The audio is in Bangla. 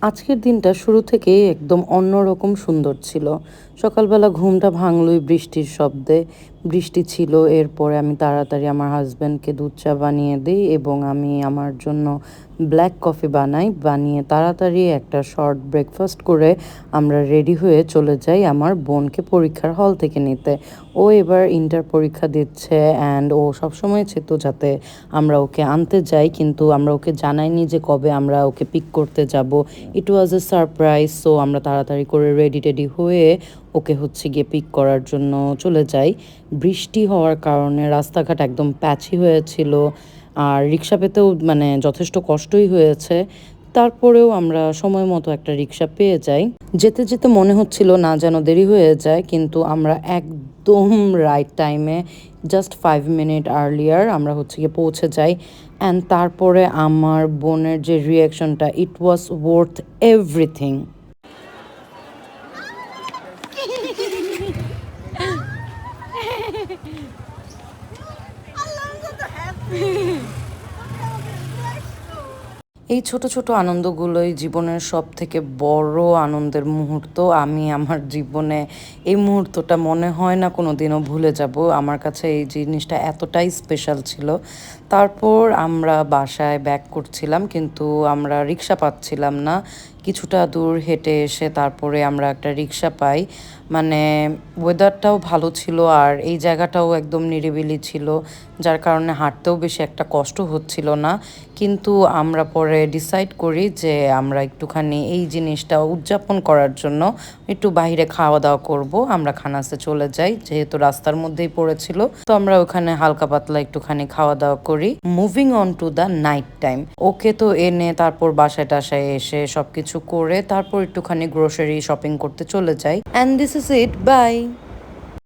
আজকের দিনটা শুরু থেকেই একদম অন্যরকম সুন্দর ছিল। সকালবেলা ঘুমটা ভাঙলই বৃষ্টির শব্দে। বৃষ্টি ছিল, এরপরে আমি তাড়াতাড়ি আমার হাসব্যান্ডকে দুধ চা বানিয়ে দিই এবং আমি আমার জন্য ব্ল্যাক কফি বানাই। বানিয়ে তাড়াতাড়ি একটা শর্ট ব্রেকফাস্ট করে আমরা রেডি হয়ে চলে যাই আমার বোনকে পরীক্ষার হল থেকে নিতে। ও এবার ইন্টার পরীক্ষা দিচ্ছে অ্যান্ড ও সবসময় চেত যাতে আমরা ওকে আনতে যাই, কিন্তু আমরা ওকে জানাইনি যে কবে আমরা ওকে পিক করতে যাব। ইট ওয়াজ এ সারপ্রাইজ। সো আমরা তাড়াতাড়ি করে রেডি টেডি হয়ে ওকে হচ্ছে গিয়ে পিক করার জন্য চলে যাই। বৃষ্টি হওয়ার কারণে রাস্তাঘাট একদম প্যাচি হয়েছিল, আর রিক্সা পেতেও মানে যথেষ্ট কষ্টই হয়েছে। তারপরেও আমরা সময় মতো একটা রিক্সা পেয়ে যাই। যেতে যেতে মনে হচ্ছিল না যেন দেরি হয়ে যায়, কিন্তু আমরা একদম রাইট টাইমে জাস্ট 5 মিনিট আর্লিয়ার আমরা হচ্ছে গিয়ে পৌঁছে যাই। অ্যান্ড তারপরে আমার বোনের যে রিয়াকশনটা, ইট ওয়াজ ওয়ার্থ এভরিথিং। এই ছোট ছোট আনন্দগুলোই জীবনের সব থেকে বড় আনন্দের মুহূর্ত। আমি আমার জীবনে এই মুহূর্তটা মনে হয় না কোনো দিনও ভুলে যাব। আমার কাছে এই জিনিসটা এতটাই স্পেশাল ছিল। তারপর আমরা বাসায় ব্যাক করছিলাম, কিন্তু আমরা রিক্সা পাচ্ছিলাম না। কিছুটা দূর হেঁটে এসে তারপরে আমরা একটা রিক্সা পাই। মানে ওয়েদারটাও ভালো ছিল আর এই জায়গাটাও একদম নিরিবিলি ছিল, যার কারণে হাঁটতেও বেশি একটা কষ্ট হচ্ছিল না। কিন্তু আমরা পরে ডিসাইড করি যে আমরা একটুখানি এই জিনিসটা উদযাপন করার জন্য একটু বাইরে খাওয়া দাওয়া করব। আমরা খানাসে চলে যাই, যেহেতু রাস্তার মধ্যেই পড়েছিল। তো আমরা ওখানে হালকা পাতলা একটুখানি খাওয়া দাওয়া করি। Moving on to the night time. Okay তো এনে তারপর বাসায় টাসায় এসে সবকিছু করে তারপর একটুখানি গ্রোসারি শপিং করতে চলে যাই। And this is it, by.